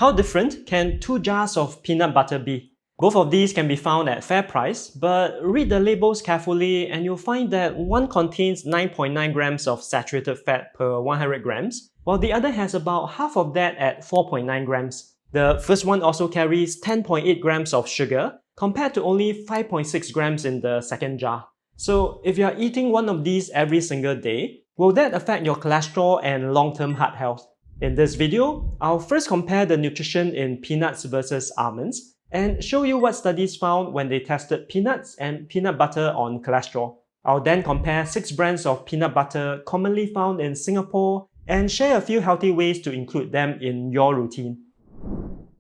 How different can 2 jars of peanut butter be? Both of these can be found at fair price, but read the labels carefully and you'll find that one contains 9.9 grams of saturated fat per 100 grams, while the other has about half of that at 4.9 grams. The first one also carries 10.8 grams of sugar, compared to only 5.6 grams in the second jar. So if you're eating one of these every single day, will that affect your cholesterol and long-term heart health? In this video, I'll first compare the nutrition in peanuts versus almonds and show you what studies found when they tested peanuts and peanut butter on cholesterol. I'll then compare 6 brands of peanut butter commonly found in Singapore and share a few healthy ways to include them in your routine.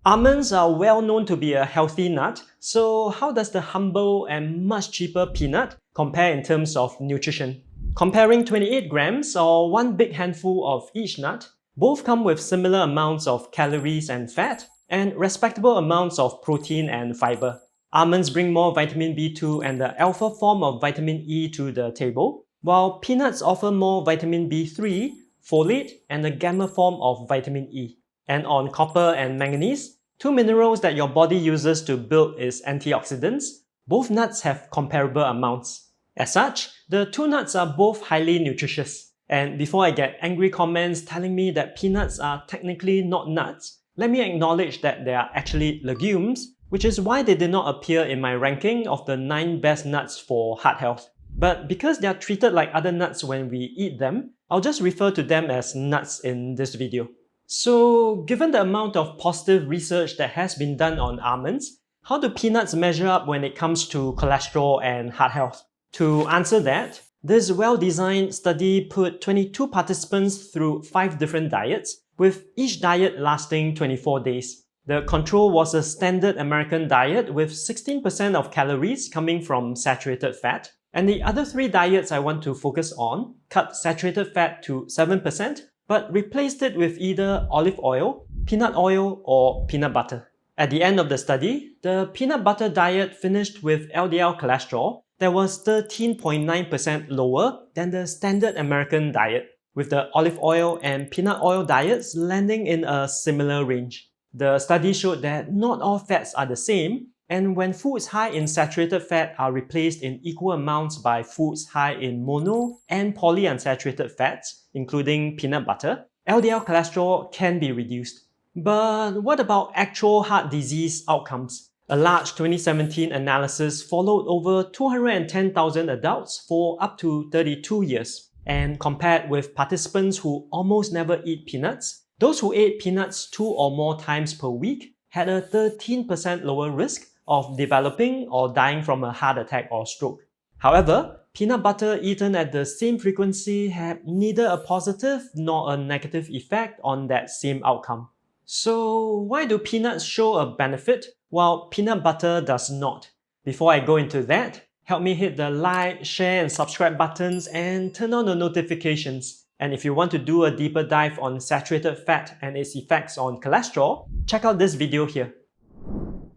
Almonds are well known to be a healthy nut, so how does the humble and much cheaper peanut compare in terms of nutrition? Comparing 28 grams or one big handful of each nut, both come with similar amounts of calories and fat and respectable amounts of protein and fiber. Almonds bring more vitamin B2 and the alpha form of vitamin E to the table, while peanuts offer more vitamin B3, folate, and the gamma form of vitamin E. And on copper and manganese, 2 minerals that your body uses to build its antioxidants, both nuts have comparable amounts. As such, the 2 nuts are both highly nutritious. And before I get angry comments telling me that peanuts are technically not nuts, let me acknowledge that they are actually legumes, which is why they did not appear in my ranking of the 9 best nuts for heart health. But because they are treated like other nuts when we eat them, I'll just refer to them as nuts in this video. So, given the amount of positive research that has been done on almonds, how do peanuts measure up when it comes to cholesterol and heart health? To answer that, this well-designed study put 22 participants through 5 different diets, with each diet lasting 24 days. The control was a standard American diet with 16% of calories coming from saturated fat, and the other 3 diets I want to focus on cut saturated fat to 7%, but replaced it with either olive oil, peanut oil, or peanut butter. At the end of the study, the peanut butter diet finished with LDL cholesterol that was 13.9% lower than the standard American diet, with the olive oil and peanut oil diets landing in a similar range. The study showed that not all fats are the same, and when foods high in saturated fat are replaced in equal amounts by foods high in mono and polyunsaturated fats, including peanut butter, LDL cholesterol can be reduced. But what about actual heart disease outcomes? A large 2017 analysis followed over 210,000 adults for up to 32 years and compared with participants who almost never eat peanuts. Those who ate peanuts 2 or more times per week had a 13% lower risk of developing or dying from a heart attack or stroke. However, peanut butter eaten at the same frequency had neither a positive nor a negative effect on that same outcome. So why do peanuts show a benefit while peanut butter does not? Before I go into that, help me hit the like, share and subscribe buttons and turn on the notifications. And if you want to do a deeper dive on saturated fat and its effects on cholesterol, check out this video here.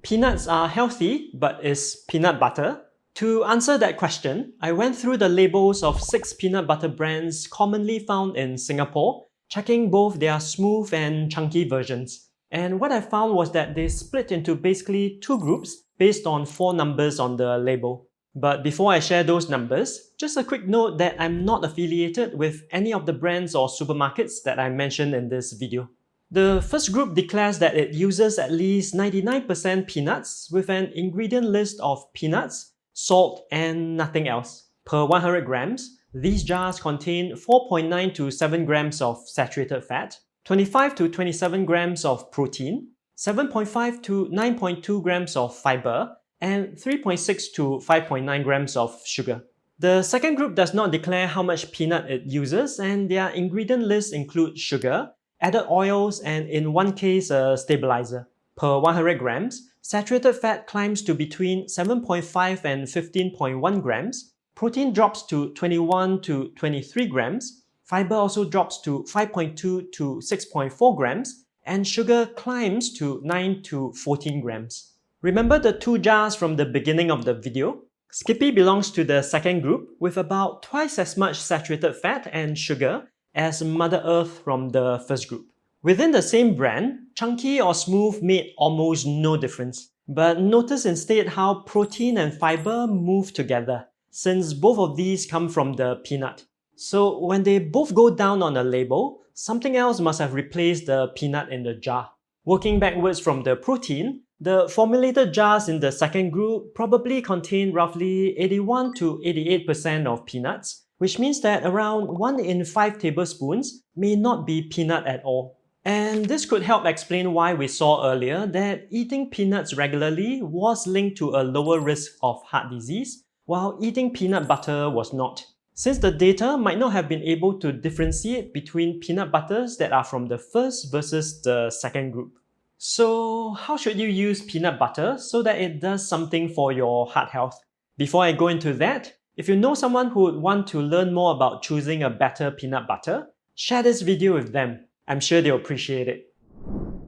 Peanuts are healthy, but is peanut butter? To answer that question, I went through the labels of 6 peanut butter brands commonly found in Singapore, checking both their smooth and chunky versions. And what I found was that they split into basically 2 groups based on 4 numbers on the label. But before I share those numbers, just a quick note that I'm not affiliated with any of the brands or supermarkets that I mentioned in this video. The first group declares that it uses at least 99% peanuts with an ingredient list of peanuts, salt, and nothing else. Per 100 grams, these jars contain 4.9 to 7 grams of saturated fat, 25 to 27 grams of protein, 7.5 to 9.2 grams of fiber, and 3.6 to 5.9 grams of sugar. The second group does not declare how much peanut it uses, and their ingredient list includes sugar, added oils, and in one case a stabilizer. Per 100 grams, saturated fat climbs to between 7.5 and 15.1 grams, protein drops to 21 to 23 grams, fiber also drops to 5.2 to 6.4 grams, and sugar climbs to 9 to 14 grams. Remember the 2 jars from the beginning of the video? Skippy belongs to the second group with about twice as much saturated fat and sugar as Mother Earth from the first group. Within the same brand, chunky or smooth made almost no difference. But notice instead how protein and fiber move together, since both of these come from the peanut. So when they both go down on a label, something else must have replaced the peanut in the jar. Working backwards from the protein, the formulated jars in the second group probably contain roughly 81 to 88% of peanuts, which means that around 1 in 5 tablespoons may not be peanut at all. And this could help explain why we saw earlier that eating peanuts regularly was linked to a lower risk of heart disease, while eating peanut butter was not. Since the data might not have been able to differentiate between peanut butters that are from the first versus the second group. So how should you use peanut butter so that it does something for your heart health? Before I go into that, if you know someone who would want to learn more about choosing a better peanut butter, share this video with them. I'm sure they'll appreciate it.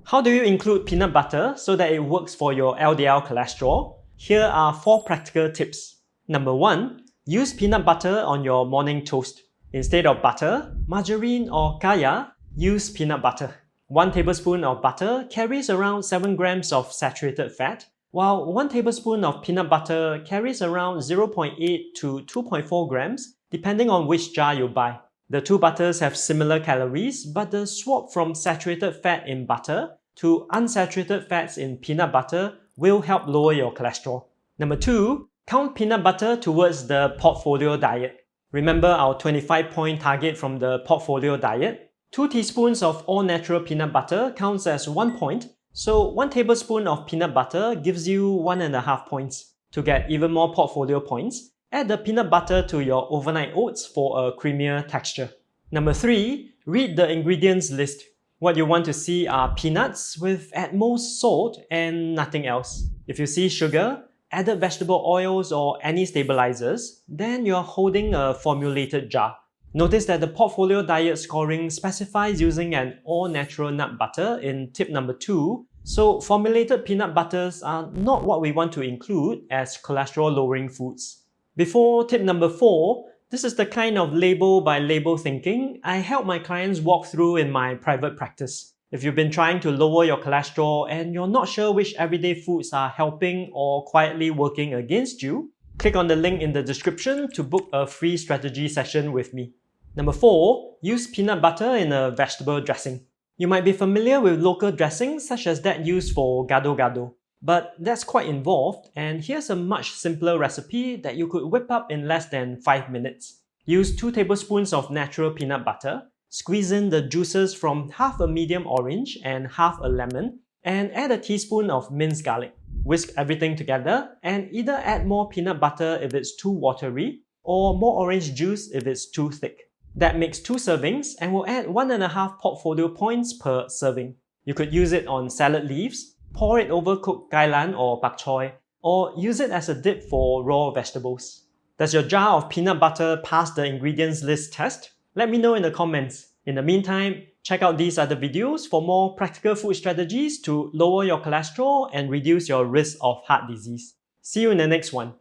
How do you include peanut butter so that it works for your LDL cholesterol? Here are 4 practical tips. Number 1. Use peanut butter on your morning toast. Instead of butter, margarine or kaya, use peanut butter. 1 tablespoon of butter carries around 7 grams of saturated fat, while 1 tablespoon of peanut butter carries around 0.8 to 2.4 grams, depending on which jar you buy. The 2 butters have similar calories, but the swap from saturated fat in butter to unsaturated fats in peanut butter will help lower your cholesterol. Number 2, count peanut butter towards the portfolio diet. Remember our 25-point target from the portfolio diet? 2 teaspoons of all-natural peanut butter counts as 1 point, so 1 tablespoon of peanut butter gives you 1.5 points. To get even more portfolio points, add the peanut butter to your overnight oats for a creamier texture. Number 3, read the ingredients list. What you want to see are peanuts with at most salt and nothing else. If you see sugar, added vegetable oils or any stabilizers, then you're holding a formulated jar. Notice that the portfolio diet scoring specifies using an all-natural nut butter in tip number 2, so formulated peanut butters are not what we want to include as cholesterol-lowering foods. Before tip number 4, this is the kind of label by label thinking I help my clients walk through in my private practice. If you've been trying to lower your cholesterol and you're not sure which everyday foods are helping or quietly working against you, click on the link in the description to book a free strategy session with me. Number 4, use peanut butter in a vegetable dressing. You might be familiar with local dressings such as that used for gado-gado. But that's quite involved, and here's a much simpler recipe that you could whip up in less than 5 minutes. Use 2 tablespoons of natural peanut butter, squeeze in the juices from half a medium orange and half a lemon, and add a teaspoon of minced garlic. Whisk everything together and either add more peanut butter if it's too watery, or more orange juice if it's too thick. That makes 2 servings and will add 1.5 portfolio points per serving. You could use it on salad leaves, pour it over cooked kailan or pak choy, or use it as a dip for raw vegetables. Does your jar of peanut butter pass the ingredients list test? Let me know in the comments. In the meantime, check out these other videos for more practical food strategies to lower your cholesterol and reduce your risk of heart disease. See you in the next one.